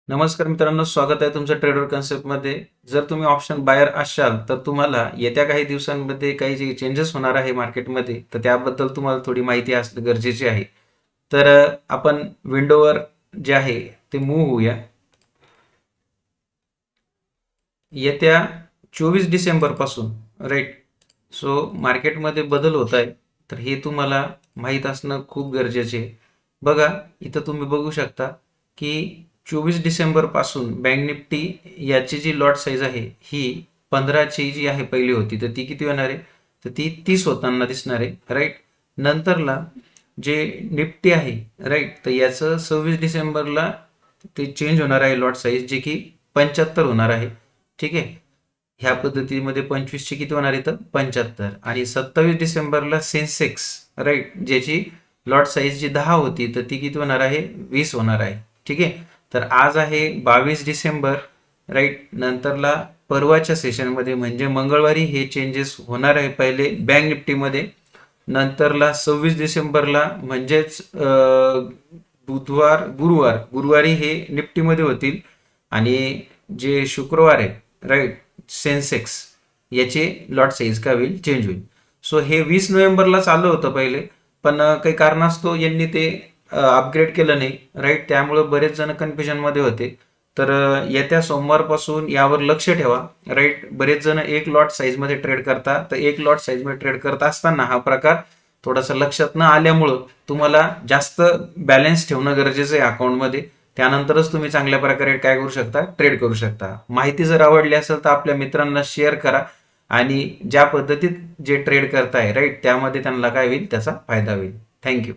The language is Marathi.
नमस्कार मित्रांनो, स्वागत आहे तुमचं ट्रेडर कन्सेप्टमध्ये. जर तुम्ही ऑप्शन बायर असाल तर तुम्हाला येत्या काही दिवसांमध्ये काही जे चेंजेस होणार आहे मार्केटमध्ये, तर त्याबद्दल तुम्हाला थोडी माहिती असणं गरजेची आहे. तर आपण विंडोवर जे आहे ते मूव्ह होऊया. येत्या 24 डिसेंबर पासून राईट. सो मार्केटमध्ये बदल होत आहे, तर हे तुम्हाला माहीत असणं खूप गरजेचे आहे. बघा, इथं तुम्ही बघू शकता की 24 डिसेंबर पासून बँक निफ्टी याची जी लॉट साईज आहे ही 15ची जी आहे पहिली होती, तर ती किती होणार आहे? तर ती 30 होताना दिसणार आहे, राईट. नंतरला जे निफ्टी आहे, राईट, तर याचं 26 डिसेंबरला ते चेंज होणार आहे लॉट साईज, जे की 75 होणार आहे. ठीक आहे. ह्या पद्धतीमध्ये 25ची किती होणार आहे तर 75. आणि 27 डिसेंबरला सेन्सेक्स, राईट, ज्याची लॉट साईज जी 10 होती, तर ती किती होणार आहे? 20 होणार आहे. ठीक आहे. तर आज आहे 22 डिसेंबर, राईट. नंतरला परवाच्या सेशनमध्ये म्हणजे मंगळवारी हे चेंजेस होणार आहे. पहिले बँक निफ्टीमध्ये, नंतरला 26 डिसेंबरला म्हणजेच गुरुवारी हे निफ्टीमध्ये होतील. आणि जे शुक्रवार आहे, राईट, सेन्सेक्स याचे लॉट साईज काय होईल? चेंज होईल. सो हे 20 नोव्हेंबरला चालू होतं पहिले, पण काही कारणास्तव यांनी ते अपग्रेड केलं नाही, राईट. त्यामुळे बरेच जण कन्फ्युजनमध्ये होते. तर येत्या सोमवारपासून यावर लक्ष ठेवा, राईट. बरेच जण एक लॉट साईजमध्ये ट्रेड करतात, तर एक लॉट साईजमध्ये ट्रेड करत असताना हा प्रकार थोडासा लक्षात न आल्यामुळं तुम्हाला जास्त बॅलन्स ठेवणं गरजेचं आहे अकाउंटमध्ये. त्यानंतरच तुम्ही चांगल्या प्रकारे काय करू शकता? ट्रेड करू शकता. माहिती जर आवडली असेल तर आपल्या मित्रांना शेअर करा, आणि ज्या पद्धतीत जे ट्रेड करताय, राईट, त्यामध्ये त्यांना काय होईल? त्याचा फायदा होईल. थँक्यू.